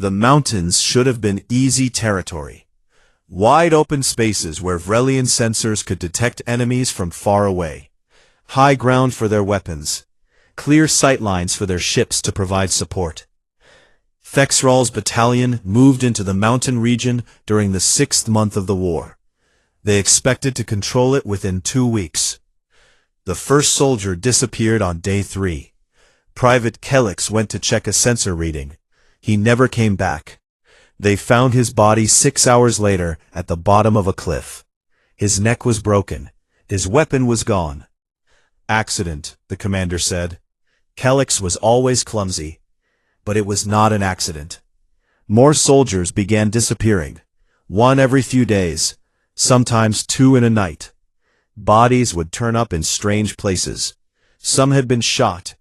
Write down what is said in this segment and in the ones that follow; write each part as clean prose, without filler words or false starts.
The mountains should have been easy territory. Wide open spaces where Vrelian sensors could detect enemies from far away. High ground for their weapons. Clear sightlines for their ships to provide support. Thexral's battalion moved into the mountain region during the 6th month of the war. They expected to control it within 2 weeks. The first soldier disappeared on day 3. Private Kelix went to check a sensor reading. He never came back. They found his body 6 hours later at the bottom of a cliff. His neck was broken. His weapon was gone. Accident, the commander said. Kelix was always clumsy. But it was not an accident. More soldiers began disappearing. 1 every few days, sometimes 2 in a night. Bodies would turn up in strange places. Some had been shot.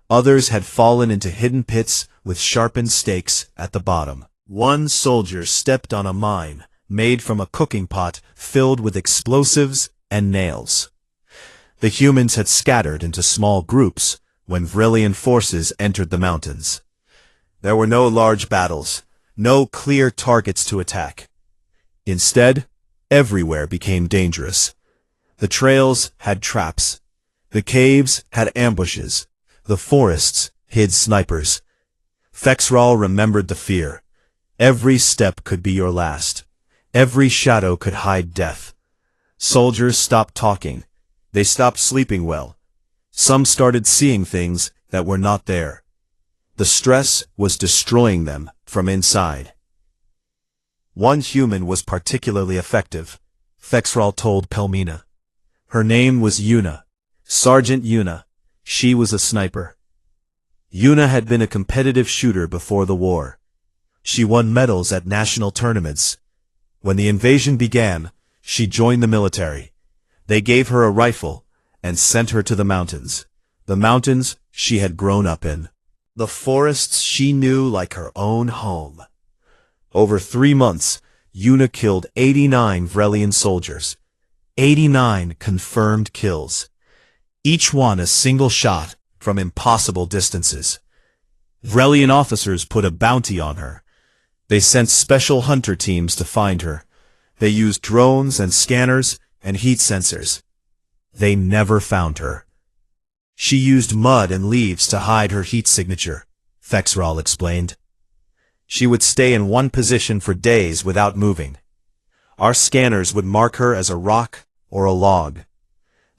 Others had fallen into hidden pits with sharpened stakes at the bottom. One soldier stepped on a mine made from a cooking pot filled with explosives and nails. The humans had scattered into small groups when Vrelian forces entered the mountains. There were no large battles, no clear targets to attack. Instead, everywhere became dangerous. The trails had traps. The caves had ambushes. The forests hid snipers. Thexral remembered the fear. Every step could be your last. Every shadow could hide death. Soldiers stopped talking. They stopped sleeping well. Some started seeing things that were not there. The stress was destroying them from inside. One human was particularly effective, Thexral told Pelmina. Her name was Yuna. Sergeant Yuna. She was a sniper. Yuna had been a competitive shooter before the war. She won medals at national tournaments. When the invasion began, she joined the military. They gave her a rifle and sent her to the mountains she had grown up in. The forests she knew like her own home. Over 3 months, Yuna killed 89 Vrelian soldiers. 89 confirmed kills. Each one a single shot from impossible distances. Vrelian officers put a bounty on her. They sent special hunter teams to find her. They used drones and scanners and heat sensors. They never found her. She used mud and leaves to hide her heat signature, Thexral explained. She would stay in one position for days without moving. Our scanners would mark her as a rock or a log.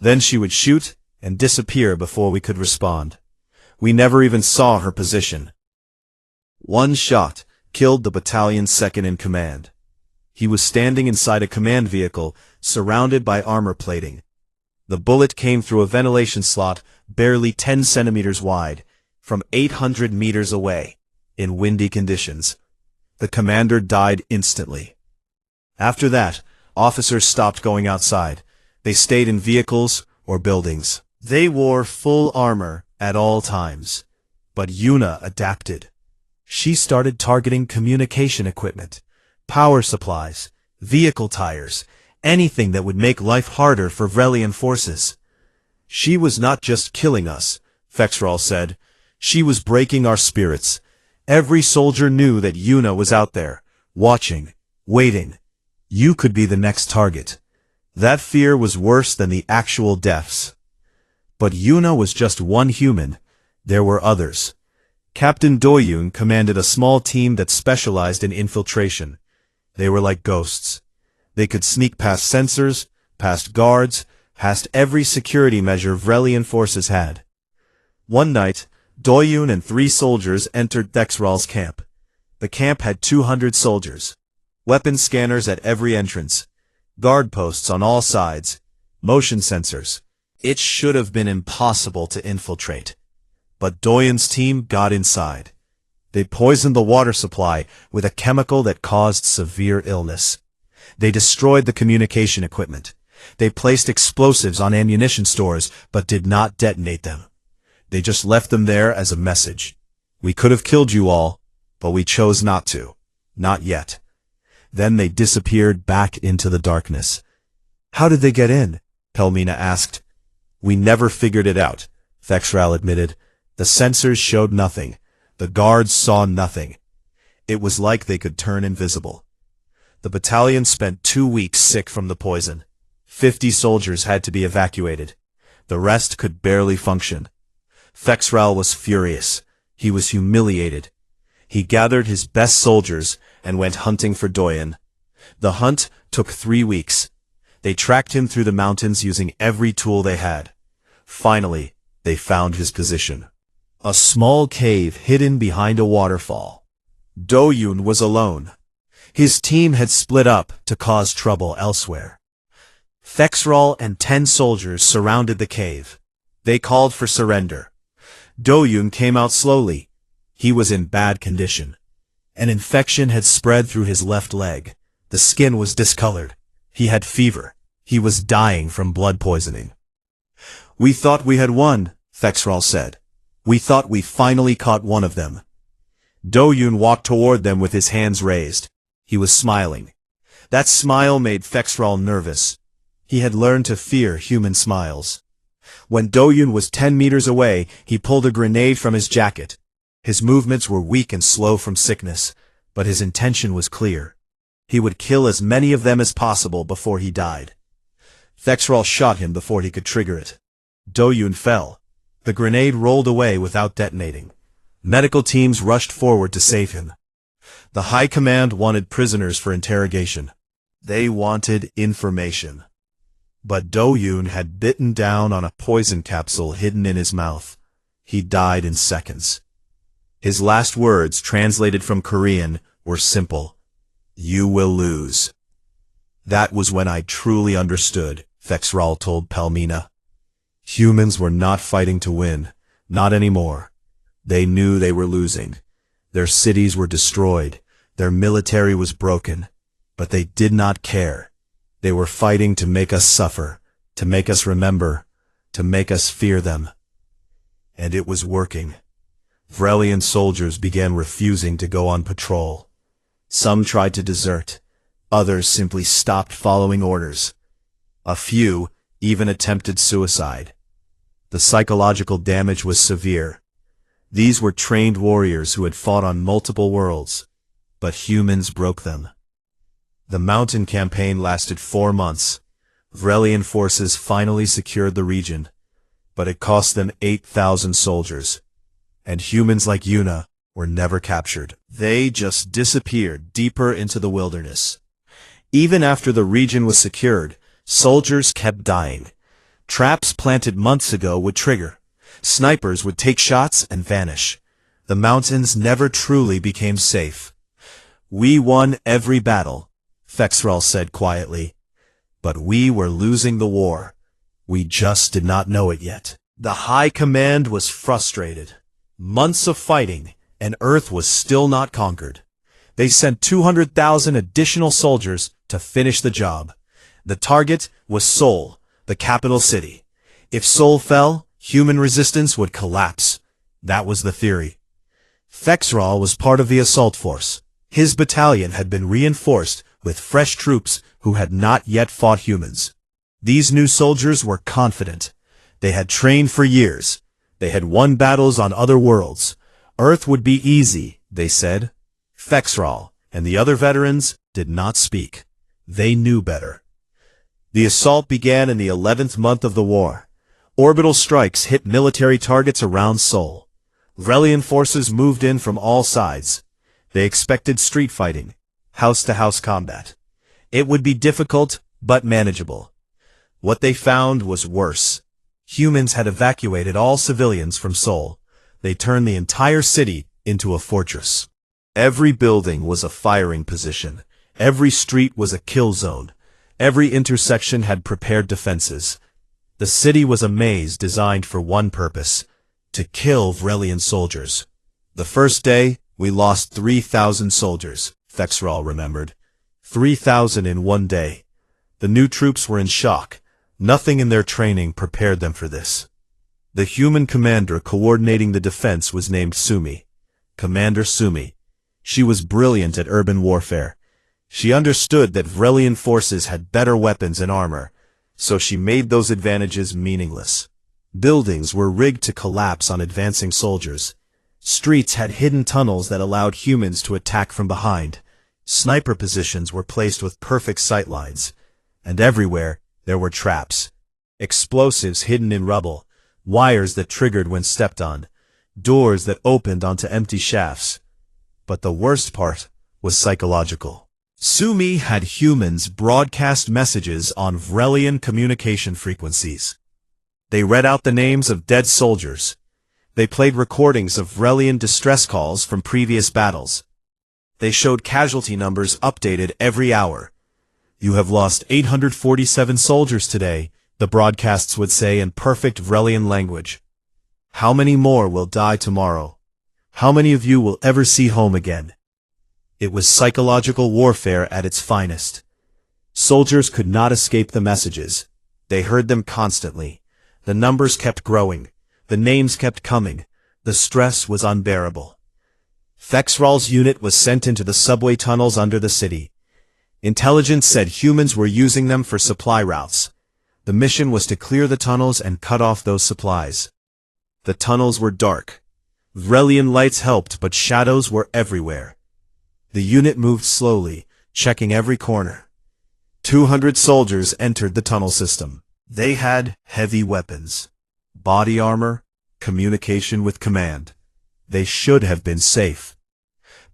Then she would shoot and disappear before we could respond. We never even saw her position. One shot killed the battalion's second in command. He was standing inside a command vehicle surrounded by armor plating. The bullet came through a ventilation slot barely 10 centimeters wide, from 800 meters away, in windy conditions. The commander died instantly. After that, officers stopped going outside. They stayed in vehicles or buildings. They wore full armor at all times. But Yuna adapted. She started targeting communication equipment, power supplies, vehicle tires, anything that would make life harder for Vrelian forces. She was not just killing us, Thexral said. She was breaking our spirits. Every soldier knew that Yuna was out there, watching, waiting. You could be the next target. That fear was worse than the actual deaths. But Yuna was just one human. There were others. Captain Doyun commanded a small team that specialized in infiltration. They were like ghosts. They could sneak past sensors, past guards, past every security measure Vrelian forces had. One night, Doyun and 3 soldiers entered Thexral's camp. The camp had 200 soldiers. Weapon scanners at every entrance. Guard posts on all sides. Motion sensors. It should have been impossible to infiltrate. But Doyun's team got inside. They poisoned the water supply with a chemical that caused severe illness. They destroyed the communication equipment. They placed explosives on ammunition stores, but did not detonate them. They just left them there as a message. We could have killed you all, but we chose not to. Not yet. Then they disappeared back into the darkness. How did they get in? Pelmina asked. We never figured it out, Thexral admitted. The sensors showed nothing. The guards saw nothing. It was like they could turn invisible. The battalion spent 2 weeks sick from the poison. 50 soldiers had to be evacuated. The rest could barely function. Fexral was furious. He was humiliated. He gathered his best soldiers and went hunting for Doyen. The hunt took 3 weeks. They tracked him through the mountains using every tool they had. Finally, they found his position. A small cave hidden behind a waterfall. Doyun was alone. His team had split up to cause trouble elsewhere. Fexral and 10 soldiers surrounded the cave. They called for surrender. Doyun came out slowly. He was in bad condition. An infection had spread through his left leg. The skin was discolored. He had fever. He was dying from blood poisoning. "We thought we had won," Fexral said. "We thought we finally caught one of them." Doyun walked toward them with his hands raised. He was smiling. That smile made Fexral nervous. He had learned to fear human smiles. When Doyun was 10 meters away, he pulled a grenade from his jacket. His movements were weak and slow from sickness, but his intention was clear. He would kill as many of them as possible before he died. Fexral shot him before he could trigger it. Doyun fell. The grenade rolled away without detonating. Medical teams rushed forward to save him. The High Command wanted prisoners for interrogation. They wanted information. But Doyun had bitten down on a poison capsule hidden in his mouth. He died in seconds. His last words, translated from Korean, were simple. "You will lose." That was when I truly understood, Fexral told Palmina. Humans were not fighting to win. Not anymore. They knew they were losing. Their cities were destroyed. Their military was broken. But they did not care. They were fighting to make us suffer, to make us remember, to make us fear them. And it was working. Vrelian soldiers began refusing to go on patrol. Some tried to desert. Others simply stopped following orders. A few even attempted suicide. The psychological damage was severe. These were trained warriors who had fought on multiple worlds, but humans broke them. The mountain campaign lasted 4 months. Vrelian forces finally secured the region, but it cost them 8,000 soldiers. And humans like Yuna were never captured. They just disappeared deeper into the wilderness. Even after the region was secured, soldiers kept dying. Traps planted months ago would trigger. Snipers would take shots and vanish. The mountains never truly became safe. "We won every battle," Fexral said quietly. "But we were losing the war. We just did not know it yet." The High Command was frustrated. Months of fighting, and Earth was still not conquered. They sent 200,000 additional soldiers to finish the job. The target was Seoul, the capital city. If Seoul fell, human resistance would collapse. That was the theory. Fexral was part of the assault force. His battalion had been reinforced with fresh troops who had not yet fought humans. These new soldiers were confident. They had trained for years. They had won battles on other worlds. Earth would be easy, they said. Fexral and the other veterans did not speak. They knew better. The assault began in the 11th month of the war. Orbital strikes hit military targets around Seoul. Vrelian forces moved in from all sides. They expected street fighting, house-to-house combat. It would be difficult, but manageable. What they found was worse. Humans had evacuated all civilians from Seoul. They turned the entire city into a fortress. Every building was a firing position. Every street was a kill zone. Every intersection had prepared defenses. The city was a maze designed for one purpose: to kill Vrelian soldiers. The first day, we lost 3,000 soldiers, Fexral remembered. 3,000 in one day. The new troops were in shock. Nothing in their training prepared them for this. The human commander coordinating the defense was named Sumi. Commander Sumi. She was brilliant at urban warfare. She understood that Vrelian forces had better weapons and armor, so she made those advantages meaningless. Buildings were rigged to collapse on advancing soldiers. Streets had hidden tunnels that allowed humans to attack from behind. Sniper positions were placed with perfect sightlines. And everywhere, there were traps. Explosives hidden in rubble, wires that triggered when stepped on, doors that opened onto empty shafts. But the worst part was psychological. Sumi had humans broadcast messages on Vrelian communication frequencies. They read out the names of dead soldiers. They played recordings of Vrelian distress calls from previous battles. They showed casualty numbers updated every hour. "You have lost 847 soldiers today," the broadcasts would say in perfect Vrelian language. "How many more will die tomorrow? How many of you will ever see home again?" It was psychological warfare at its finest. Soldiers could not escape the messages. They heard them constantly. The numbers kept growing. The names kept coming. The stress was unbearable. Fexral's unit was sent into the subway tunnels under the city. Intelligence said humans were using them for supply routes. The mission was to clear the tunnels and cut off those supplies. The tunnels were dark. Vrelian lights helped, but shadows were everywhere. The unit moved slowly, checking every corner. 200 soldiers entered the tunnel system. They had heavy weapons, body armor, communication with command. They should have been safe.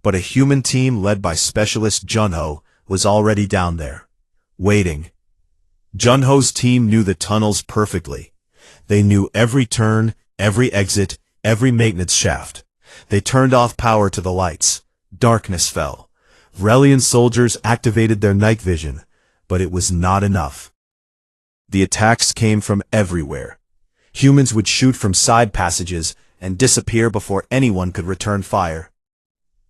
But a human team led by Specialist Junho was already down there, waiting. Junho's team knew the tunnels perfectly. They knew every turn, every exit, every maintenance shaft. They turned off power to the lights. Darkness fell. Vrelian soldiers activated their night vision, but it was not enough. The attacks came from everywhere. Humans would shoot from side passages and disappear before anyone could return fire.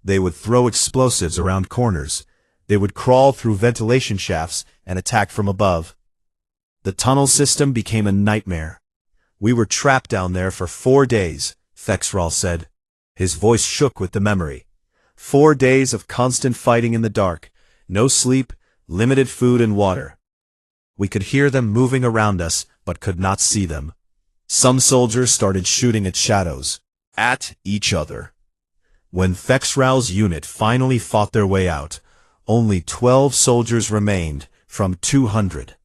They would throw explosives around corners. They would crawl through ventilation shafts and attack from above. The tunnel system became a nightmare. "We were trapped down there for 4 days, Fexral said. His voice shook with the memory. 4 days of constant fighting in the dark, no sleep, limited food and water. We could hear them moving around us, but could not see them. Some soldiers started shooting at shadows, at each other. When Fexral's unit finally fought their way out, only 12 soldiers remained from 200.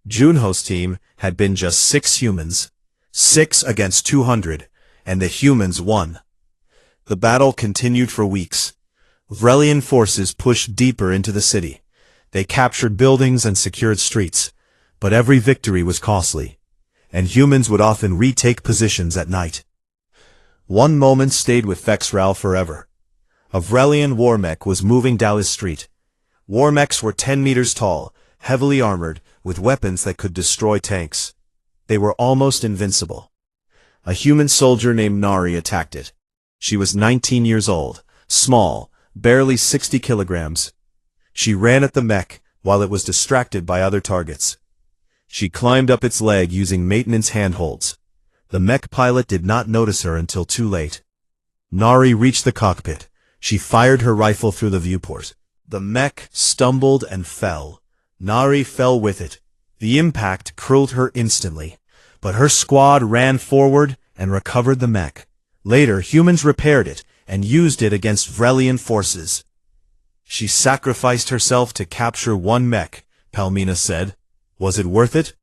Junho's team had been just 6 humans, 6 against 200, and the humans won. The battle continued for weeks. Vrelian forces pushed deeper into the city. They captured buildings and secured streets, but every victory was costly, and humans would often retake positions at night. One moment stayed with Fexral forever. A Vrelian war mech was moving down his street. War mechs were 10 meters tall, heavily armored, with weapons that could destroy tanks. They were almost invincible. A human soldier named Nari attacked it. She was 19 years old, small, barely 60 kilograms. She ran at the mech while it was distracted by other targets. She climbed up its leg using maintenance handholds. The mech pilot did not notice her until too late. Nari reached the cockpit. She fired her rifle through the viewport. The mech stumbled and fell. Nari fell with it. The impact killed her instantly, but her squad ran forward and recovered the mech. Later, humans repaired it and used it against Vrelian forces. She sacrificed herself to capture one mech, Palmina said. Was it worth it?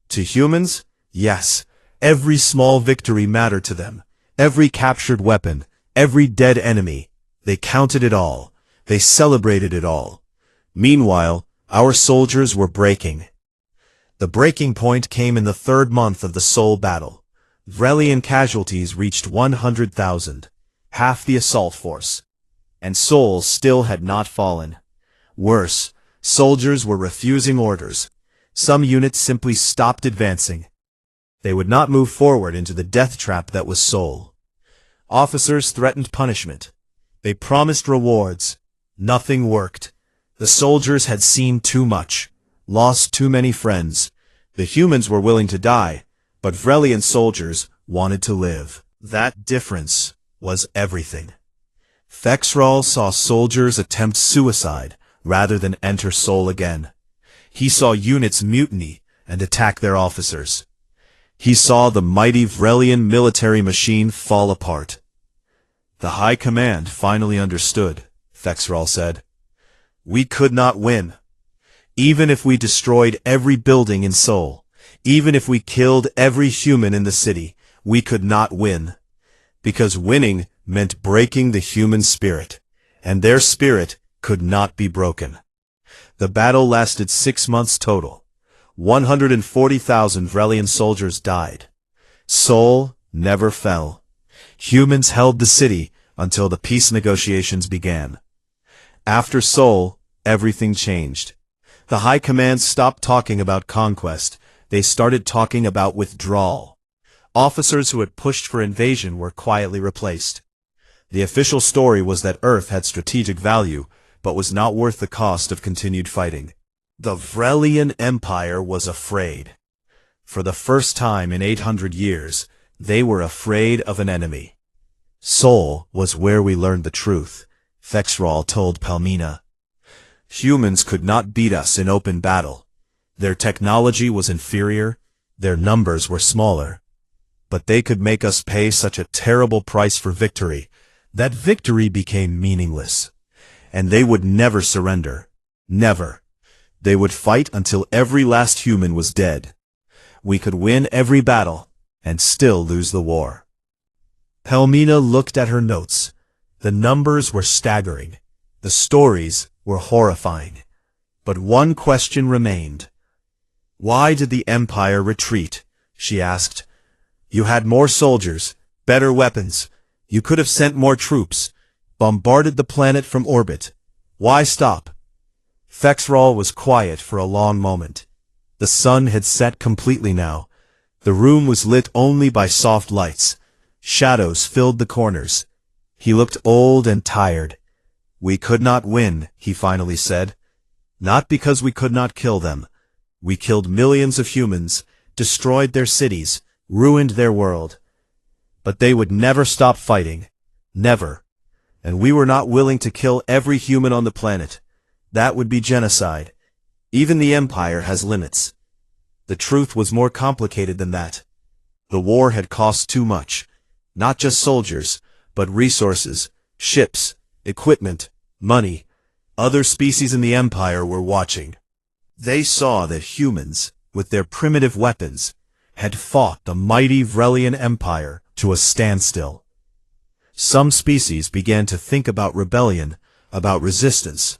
To humans? Yes. Every small victory mattered to them. Every captured weapon, every dead enemy. They counted it all. They celebrated it all. Meanwhile, our soldiers were breaking. The breaking point came in the 3rd month of the Seoul battle. Vrelian casualties reached 100,000, half the assault force. And Seoul still had not fallen. Worse, soldiers were refusing orders. Some units simply stopped advancing. They would not move forward into the death trap that was Seoul. Officers threatened punishment. They promised rewards. Nothing worked. The soldiers had seen too much, lost too many friends. The humans were willing to die, but Vrelian soldiers wanted to live. That difference was everything. Fexral saw soldiers attempt suicide rather than enter Seoul again. He saw units mutiny and attack their officers. He saw the mighty Vrelian military machine fall apart. The High Command finally understood, Thexral said. We could not win. Even if we destroyed every building in Seoul, even if we killed every human in the city, we could not win. Because winning meant breaking the human spirit, and their spirit could not be broken. The battle lasted 6 months total. 140,000 Vrelian soldiers died. Seoul never fell. Humans held the city until the peace negotiations began. After Seoul, everything changed. The High Command stopped talking about conquest. They started talking about withdrawal. Officers who had pushed for invasion were quietly replaced. The official story was that Earth had strategic value, but was not worth the cost of continued fighting. The Vrelian Empire was afraid. For the first time in 800 years, they were afraid of an enemy. Seoul was where we learned the truth, Thexral told Palmina. Humans could not beat us in open battle. Their technology was inferior, their numbers were smaller. But they could make us pay such a terrible price for victory, that victory became meaningless. And they would never surrender. Never. They would fight until every last human was dead. We could win every battle, and still lose the war. Palmina looked at her notes. The numbers were staggering. The stories were horrifying. But one question remained. Why did the Empire retreat? She asked. You had more soldiers, better weapons. You could have sent more troops, bombarded the planet from orbit. Why stop? Thexral was quiet for a long moment. The sun had set completely now. The room was lit only by soft lights. Shadows filled the corners. He looked old and tired. We could not win, he finally said. Not because we could not kill them. We killed millions of humans, destroyed their cities, ruined their world. But they would never stop fighting. Never. And we were not willing to kill every human on the planet. That would be genocide. Even the Empire has limits. The truth was more complicated than that. The war had cost too much. Not just soldiers, but resources, ships, equipment, money. Other species in the Empire were watching. They saw that humans, with their primitive weapons, had fought the mighty Vrelian Empire to a standstill. Some species began to think about rebellion, about resistance.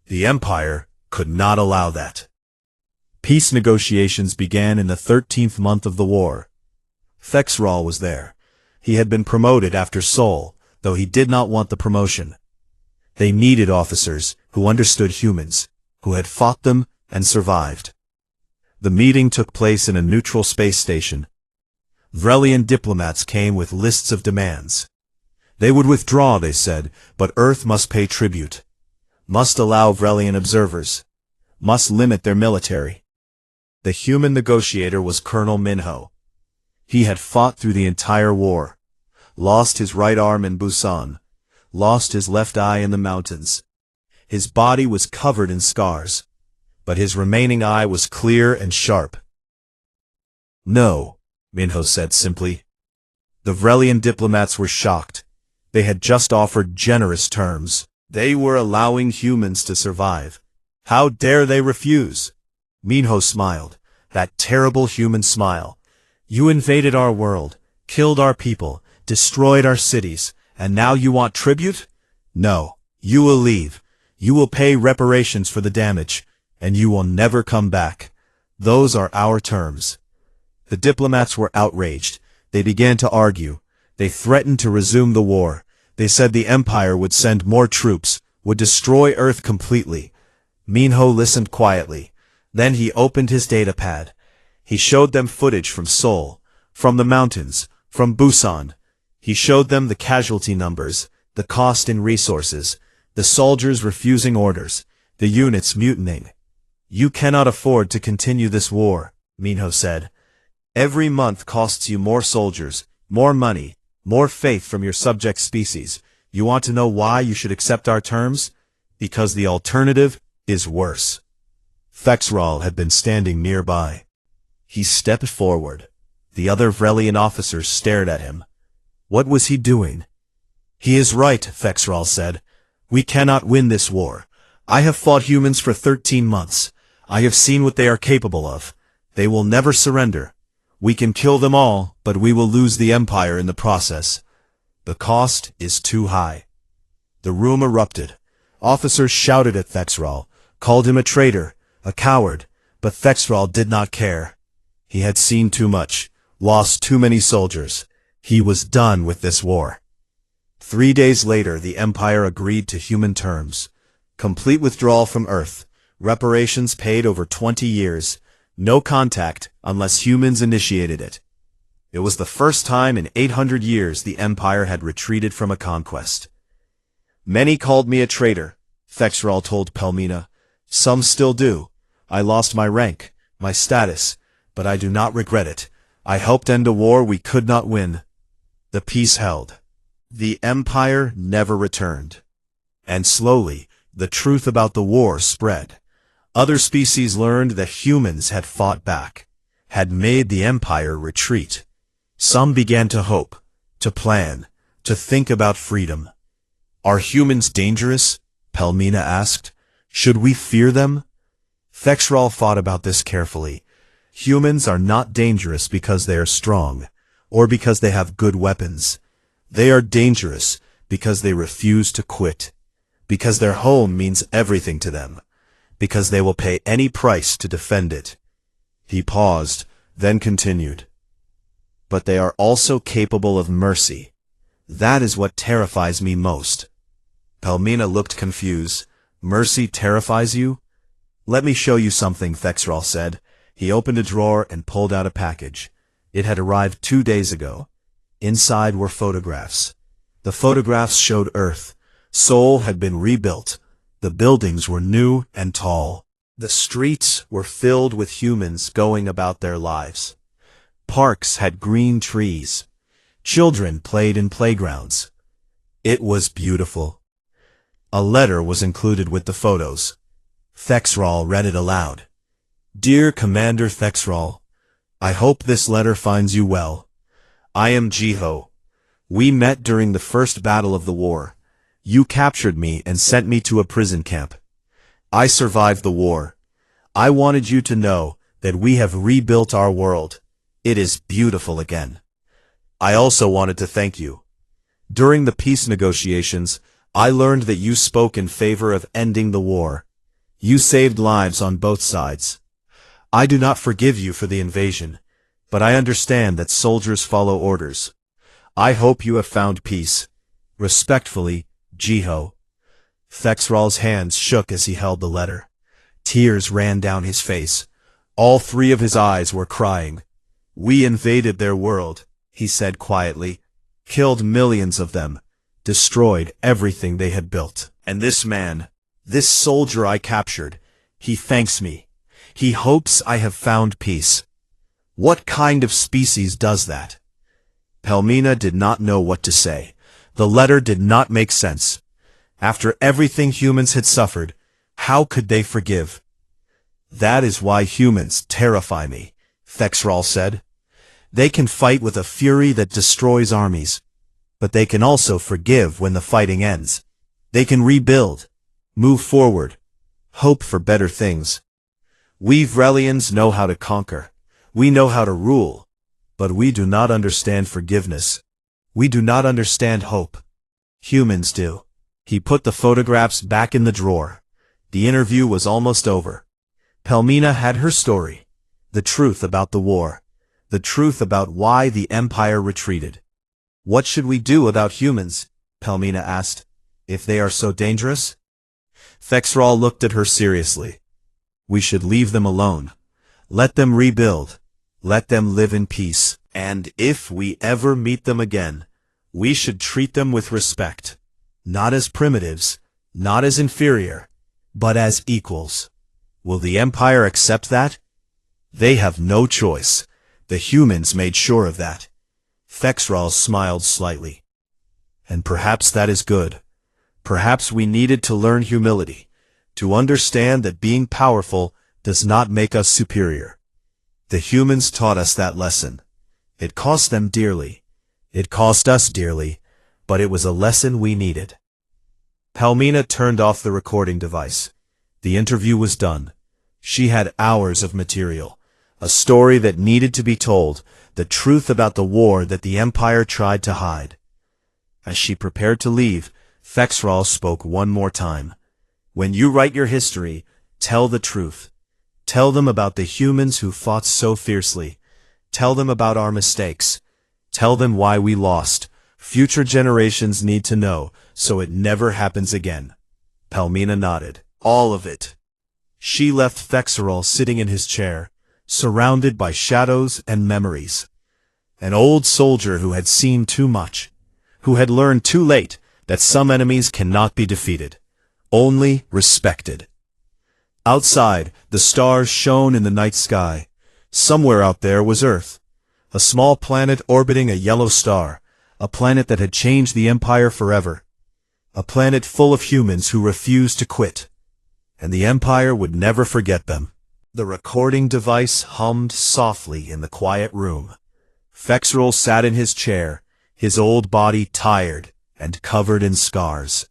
The Empire could not allow that. Peace negotiations began in the 13th month of the war. Thexral was there. He had been promoted after Seoul, though he did not want the promotion. They needed officers who understood humans, who had fought them and survived. The meeting took place in a neutral space station. Vrelian diplomats came with lists of demands. They would withdraw, they said, but Earth must pay tribute. Must allow Vrelian observers. Must limit their military. The human negotiator was Colonel Minho. He had fought through the entire war. Lost his right arm in Busan. Lost his left eye in the mountains. His body was covered in scars. But his remaining eye was clear and sharp. No, Minho said simply. The Vrelian diplomats were shocked. They had just offered generous terms. They were allowing humans to survive. How dare they refuse? Minho smiled, that terrible human smile. You invaded our world, killed our people, destroyed our cities, and now you want tribute? No, you will leave. You will pay reparations for the damage, and you will never come back. Those are our terms. The diplomats were outraged. They began to argue. They threatened to resume the war. They said the Empire would send more troops, would destroy Earth completely. Minho listened quietly. Then he opened his datapad. He showed them footage from Seoul, from the mountains, from Busan. He showed them the casualty numbers, the cost in resources, the soldiers refusing orders, the units mutinying. You cannot afford to continue this war, Minho said. Every month costs you more soldiers, more money, more faith from your subject species. You want to know why you should accept our terms? Because the alternative is worse. Thexral had been standing nearby. He stepped forward. The other Vrelian officers stared at him. What was he doing? He is right, Thexral said. We cannot win this war. I have fought humans for 13 months. I have seen what they are capable of. They will never surrender. We can kill them all, but we will lose the Empire in the process. The cost is too high. The room erupted. Officers shouted at Thexral, called him a traitor, a coward, but Thexral did not care. He had seen too much, lost too many soldiers. He was done with this war. 3 days later, the Empire agreed to human terms. Complete withdrawal from Earth, reparations paid over 20 years, no contact unless humans initiated it. It was the first time in 800 years the Empire had retreated from a conquest. Many called me a traitor, Thexral told Pelmina. Some still do. I lost my rank, my status, but I do not regret it. I helped end a war we could not win. The peace held. The Empire never returned. And slowly, the truth about the war spread. Other species learned that humans had fought back, had made the Empire retreat. Some began to hope, to plan, to think about freedom. Are humans dangerous? Pelmina asked. Should we fear them? Thexral thought about this carefully. Humans are not dangerous because they are strong, or because they have good weapons. They are dangerous because they refuse to quit, because their home means everything to them, because they will pay any price to defend it. He paused, then continued. But they are also capable of mercy. That is what terrifies me most. Pelmina looked confused. Mercy terrifies you? Let me show you something, Thexral said. He opened a drawer and pulled out a package. It had arrived 2 days ago. Inside were photographs. The photographs showed Earth. Sol had been rebuilt. The buildings were new and tall. The streets were filled with humans going about their lives. Parks had green trees. Children played in playgrounds. It was beautiful. A letter was included with the photos. Thexral read it aloud. Dear Commander Thexral, I hope this letter finds you well. I am Jiho. We met during the first battle of the war. You captured me and sent me to a prison camp. I survived the war. I wanted you to know that we have rebuilt our world. It is beautiful again. I also wanted to thank you. During the peace negotiations, I learned that you spoke in favor of ending the war. You saved lives on both sides. I do not forgive you for the invasion, but I understand that soldiers follow orders. I hope you have found peace. Respectfully, Jiho. Thexral's hands shook as he held the letter. Tears ran down his face. All 3 of his eyes were crying. We invaded their world, he said quietly, killed millions of them, destroyed everything they had built. And this man, this soldier I captured, he thanks me. He hopes I have found peace. What kind of species does that? Pelmina did not know what to say. The letter did not make sense. After everything humans had suffered, how could they forgive? That is why humans terrify me, Thexral said. They can fight with a fury that destroys armies, but they can also forgive when the fighting ends. They can rebuild, move forward, hope for better things. We Vrelians know how to conquer. We know how to rule, but we do not understand forgiveness. We do not understand hope. Humans do. He put the photographs back in the drawer. The interview was almost over. Pelmina had her story. The truth about the war. The truth about why the Empire retreated. What should we do about humans? Pelmina asked. If they are so dangerous? Thexral looked at her seriously. We should leave them alone. Let them rebuild. Let them live in peace. And if we ever meet them again, we should treat them with respect. Not as primitives, not as inferior, but as equals. Will the Empire accept that? They have no choice. The humans made sure of that. Thexral smiled slightly. And perhaps that is good. Perhaps we needed to learn humility, to understand that being powerful does not make us superior. The humans taught us that lesson. It cost them dearly. It cost us dearly, but it was a lesson we needed. Palmina turned off the recording device. The interview was done. She had hours of material, a story that needed to be told, the truth about the war that the Empire tried to hide. As she prepared to leave, Fexral spoke one more time. When you write your history, tell the truth. Tell them about the humans who fought so fiercely. Tell them about our mistakes. Tell them why we lost. Future generations need to know, so it never happens again. Palmina nodded. All of it. She left Fexral sitting in his chair, surrounded by shadows and memories. An old soldier who had seen too much, who had learned too late that some enemies cannot be defeated, only respected. Outside, the stars shone in the night sky. Somewhere out there was Earth, a small planet orbiting a yellow star, a planet that had changed the Empire forever, a planet full of humans who refused to quit, and the Empire would never forget them. The recording device hummed softly in the quiet room. Fexral sat in his chair, his old body tired and covered in scars.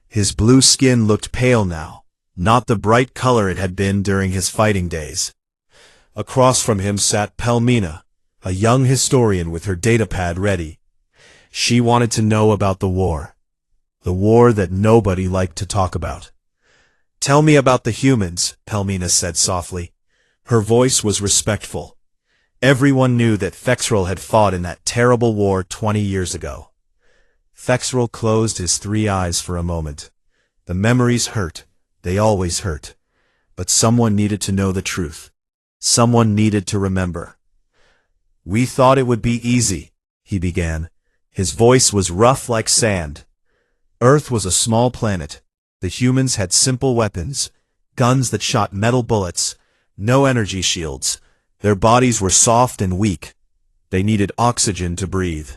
His blue skin looked pale now, not the bright color it had been during his fighting days. Across from him sat Palmina, a young historian with her datapad ready. She wanted to know about the war that nobody liked to talk about. "Tell me about the humans," Palmina said softly. Her voice was respectful. Everyone knew that Fexral had fought in that terrible war 20 years ago. Fexral closed his 3 eyes for a moment. The memories hurt. They always hurt. But someone needed to know the truth. Someone needed to remember. "We thought it would be easy," he began. His voice was rough like sand. Earth was a small planet. The humans had simple weapons, guns that shot metal bullets, no energy shields. Their bodies were soft and weak. They needed oxygen to breathe.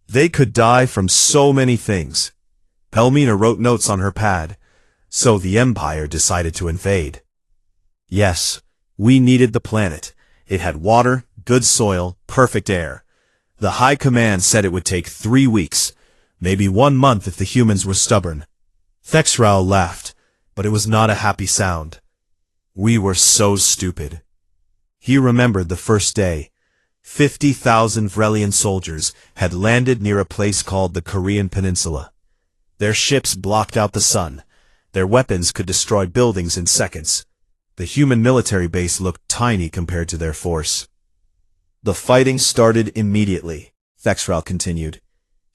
They could die from so many things. Palmina wrote notes on her pad. So the Empire decided to invade. Yes, we needed the planet. It had water, good soil, perfect air. The High Command said it would take 3 weeks, maybe 1 month if the humans were stubborn. Fexral laughed, but it was not a happy sound. We were so stupid. He remembered the first day. 50,000 Vrelian soldiers had landed near a place called the Korean Peninsula. Their ships blocked out the sun. Their weapons could destroy buildings in seconds. The human military base looked tiny compared to their force. The fighting started immediately, Fexral continued.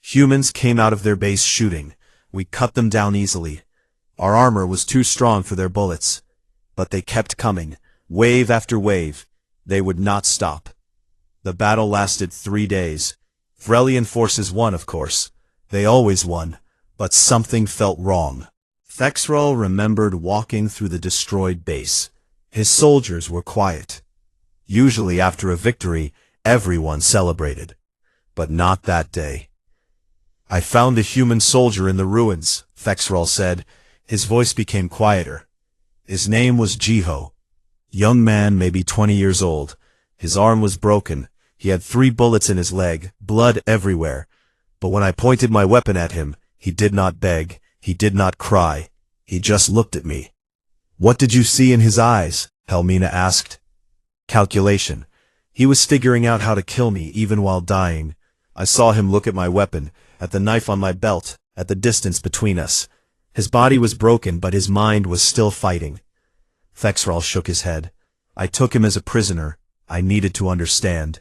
Humans came out of their base shooting. We cut them down easily. Our armor was too strong for their bullets. But they kept coming, wave after wave. They would not stop. The battle lasted 3 days. Vrelian forces won, of course. They always won. But something felt wrong. Fexral remembered walking through the destroyed base. His soldiers were quiet. Usually after a victory, everyone celebrated. But not that day. "I found a human soldier in the ruins," Fexral said. His voice became quieter. His name was Jiho. Young man, maybe 20 years old. His arm was broken. He had 3 bullets in his leg, blood everywhere. But when I pointed my weapon at him, he did not beg. He did not cry. He just looked at me. "What did you see in his eyes?" Palmina asked. "Calculation. He was figuring out how to kill me even while dying. I saw him look at my weapon, at the knife on my belt, at the distance between us. His body was broken, but his mind was still fighting." Fexral shook his head. "I took him as a prisoner. I needed to understand."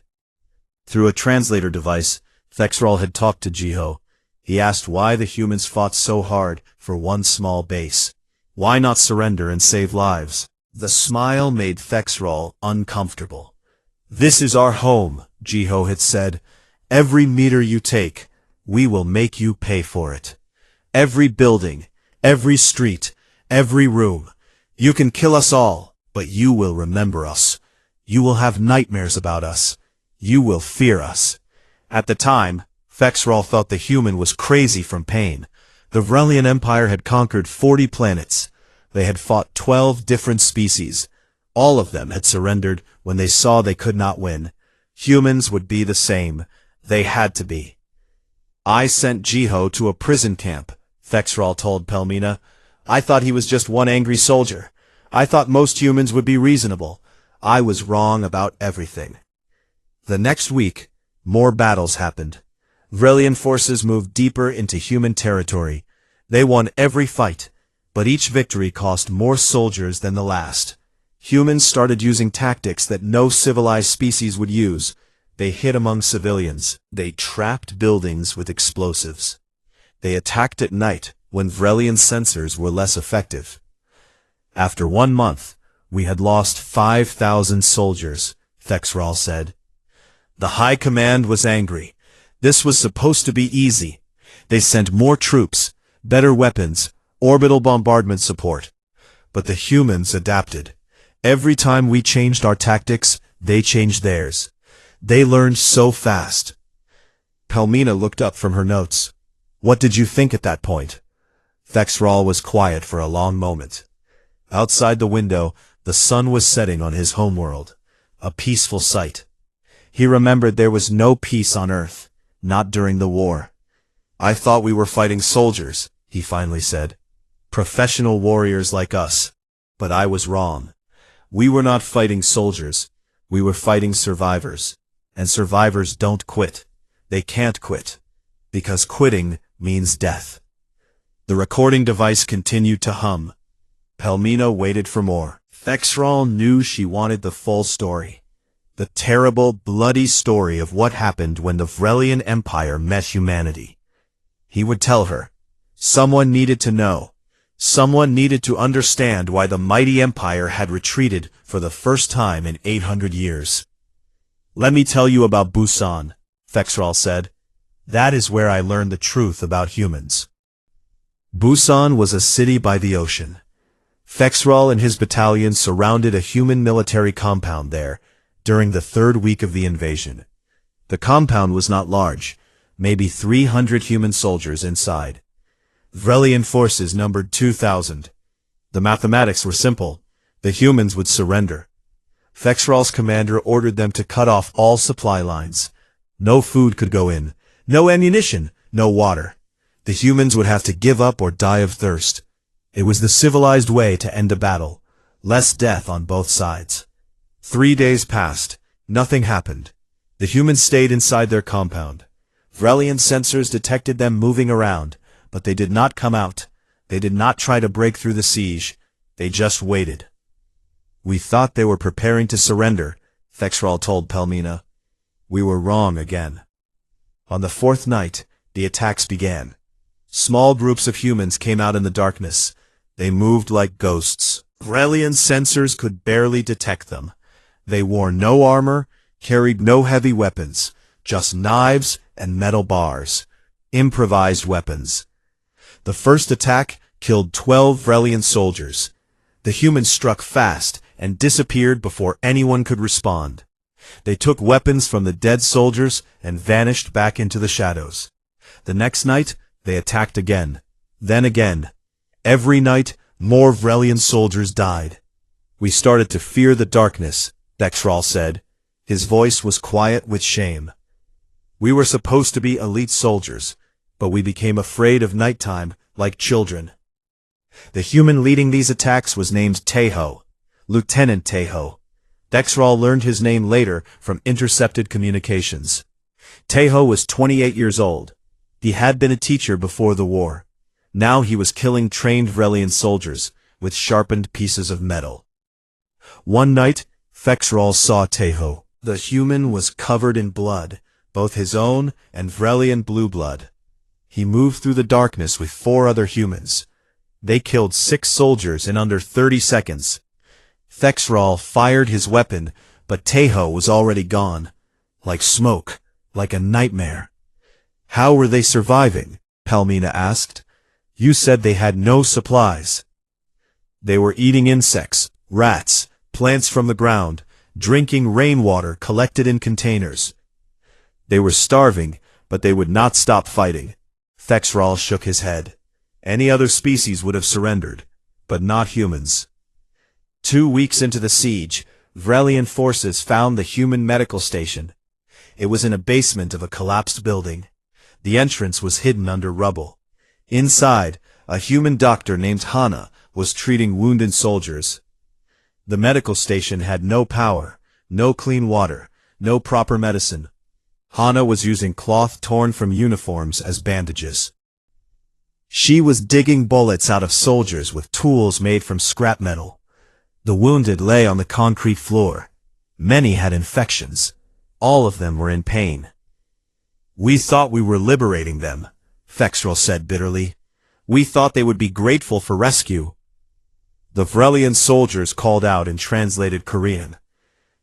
Through a translator device, Fexral had talked to Jiho. He asked why the humans fought so hard for one small base. Why not surrender and save lives? The smile made Fexral uncomfortable. "This is our home," Jiho had said. "Every meter you take, we will make you pay for it. Every building, every street, every room. You can kill us all, but you will remember us. You will have nightmares about us. You will fear us." At the time, Fexral thought the human was crazy from pain. The Vrelian Empire had conquered 40 planets. They had fought 12 different species. All of them had surrendered when they saw they could not win. Humans would be the same. They had to be. I sent Jiho to a prison camp, Thexral told Pelmina. I thought he was just one angry soldier. I thought most humans would be reasonable. I was wrong about everything. The next week, more battles happened. Vrelian forces moved deeper into human territory. They won every fight, but each victory cost more soldiers than the last. Humans started using tactics that no civilized species would use. They hid among civilians. They trapped buildings with explosives. They attacked at night when Vrelian sensors were less effective. After 1 month, we had lost 5,000 soldiers, Thexral said. The High Command was angry. This was supposed to be easy. They sent more troops, better weapons, orbital bombardment support. But the humans adapted. Every time we changed our tactics, they changed theirs. They learned so fast. Pelmina looked up from her notes. What did you think at that point? Thexral was quiet for a long moment. Outside the window, the sun was setting on his homeworld. A peaceful sight. He remembered there was no peace on Earth, not during the war. I thought we were fighting soldiers, he finally said. Professional warriors like us. But I was wrong. We were not fighting soldiers. We were fighting survivors. And survivors don't quit. They can't quit. Because quitting means death. The recording device continued to hum. Pelmina waited for more. Thexral knew she wanted the full story. The terrible, bloody story of what happened when the Vrelian Empire met humanity. He would tell her. Someone needed to know. Someone needed to understand why the mighty empire had retreated for the first time in 800 years. Let me tell you about Busan, Thexral said. That is where I learned the truth about humans. Busan was a city by the ocean. Thexral and his battalion surrounded a human military compound there during the 3rd week of the invasion. The compound was not large, maybe 300 human soldiers inside. Vrelian forces numbered 2,000. The mathematics were simple. The humans would surrender. Thexral's commander ordered them to cut off all supply lines. No food could go in, no ammunition, no water. The humans would have to give up or die of thirst. It was the civilized way to end a battle. Less death on both sides. 3 days passed. Nothing happened. The humans stayed inside their compound. Vrelian sensors detected them moving around, but they did not come out. They did not try to break through the siege. They just waited. We thought they were preparing to surrender, Thexral told Pelmina. We were wrong again. On the 4th night, the attacks began. Small groups of humans came out in the darkness. They moved like ghosts. Vrelian sensors could barely detect them. They wore no armor, carried no heavy weapons, just knives and metal bars. Improvised weapons. The first attack killed 12 Vrelian soldiers. The humans struck fast and disappeared before anyone could respond. They took weapons from the dead soldiers and vanished back into the shadows. The next night, they attacked again. Then again. Every night, more Vrelian soldiers died. We started to fear the darkness, Thexral said. His voice was quiet with shame. We were supposed to be elite soldiers, but we became afraid of nighttime like children. The human leading these attacks was named Teho, Lieutenant Teho. Thexral learned his name later from intercepted communications. Teho was 28 years old. He had been a teacher before the war. Now he was killing trained Vrelian soldiers with sharpened pieces of metal. One night, Thexral saw Teho. The human was covered in blood, both his own and Vrelian blue blood. He moved through the darkness with 4 other humans. They killed 6 soldiers in under 30 seconds. Thexral fired his weapon, but Teho was already gone. Like smoke, like a nightmare. How were they surviving? Pelmina asked. You said they had no supplies. They were eating insects, rats, plants from the ground, drinking rainwater collected in containers. They were starving, but they would not stop fighting. Thexral shook his head. Any other species would have surrendered, but not humans. 2 weeks into the siege, Vrelian forces found the human medical station. It was in a basement of a collapsed building. The entrance was hidden under rubble. Inside, a human doctor named Hana was treating wounded soldiers. The medical station had no power, no clean water, no proper medicine. Hana was using cloth torn from uniforms as bandages. She was digging bullets out of soldiers with tools made from scrap metal. The wounded lay on the concrete floor. Many had infections. All of them were in pain. "We thought we were liberating them," Fexrel said bitterly. "We thought they would be grateful for rescue." The Vrelian soldiers called out in translated Korean.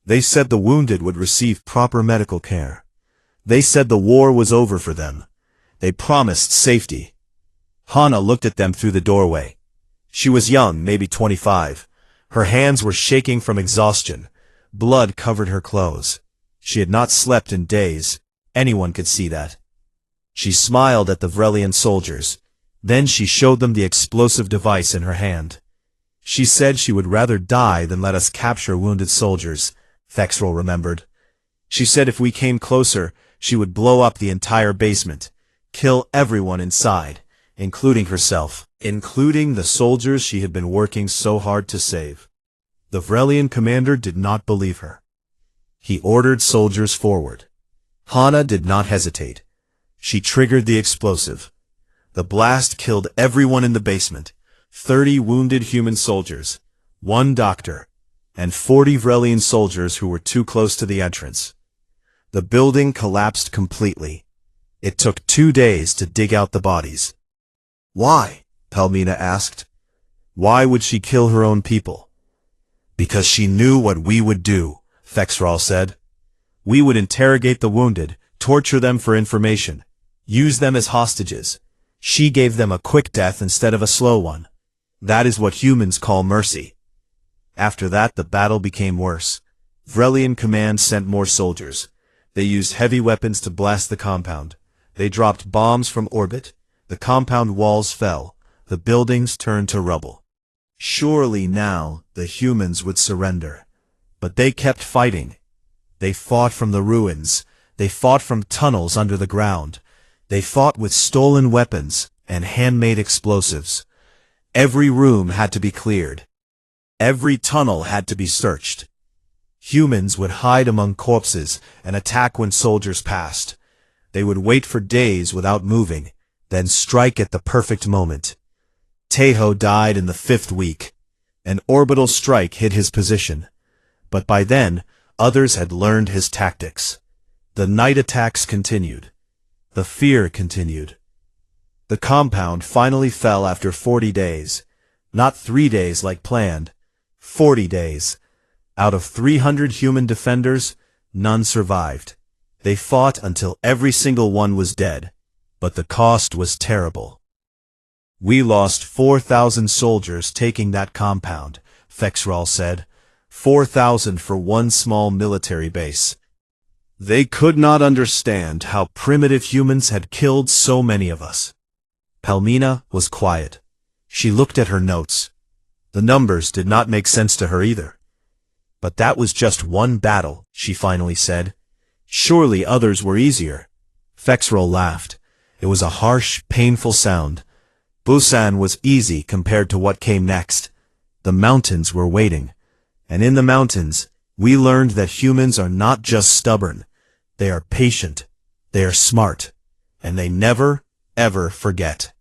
They said the wounded would receive proper medical care. They said the war was over for them. They promised safety. Hana looked at them through the doorway. She was young, maybe 25. Her hands were shaking from exhaustion. Blood covered her clothes. She had not slept in days. Anyone could see that. She smiled at the Vrelian soldiers. Then she showed them the explosive device in her hand. She said she would rather die than let us capture wounded soldiers, Fexrel remembered. She said if we came closer, she would blow up the entire basement, kill everyone inside, including herself, including the soldiers she had been working so hard to save. The Vrelian commander did not believe her. He ordered soldiers forward. Hana did not hesitate. She triggered the explosive. The blast killed everyone in the basement. 30 wounded human soldiers, 1 doctor, and 40 Vrelian soldiers who were too close to the entrance. The building collapsed completely. It took 2 days to dig out the bodies. "Why?" Palmina asked. "Why would she kill her own people?" "Because she knew what we would do," Fexral said. "We would interrogate the wounded, torture them for information, use them as hostages. She gave them a quick death instead of a slow one. That is what humans call mercy." After that, the battle became worse. Vrelian command sent more soldiers. They used heavy weapons to blast the compound. They dropped bombs from orbit. The compound walls fell. The buildings turned to rubble. Surely now the humans would surrender. But they kept fighting. They fought from the ruins. They fought from tunnels under the ground. They fought with stolen weapons and handmade explosives. Every room had to be cleared. Every tunnel had to be searched. Humans would hide among corpses and attack when soldiers passed. They would wait for days without moving, then strike at the perfect moment. Tejo died in the 5th week. An orbital strike hit his position. But by then, others had learned his tactics. The night attacks continued. The fear continued. The compound finally fell after 40 days. Not 3 days like planned. 40 days. Out of 300 human defenders, none survived. They fought until every single one was dead. But the cost was terrible. "We lost 4,000 soldiers taking that compound," Fexral said. 4,000 for one small military base. They could not understand how primitive humans had killed so many of us. Palmina was quiet. She looked at her notes. The numbers did not make sense to her either. "But that was just one battle," she finally said. "Surely others were easier." Fexrol laughed. It was a harsh, painful sound. Busan was easy compared to what came next. The mountains were waiting. And in the mountains, we learned that humans are not just stubborn. They are patient. They are smart. And they never, ever forget.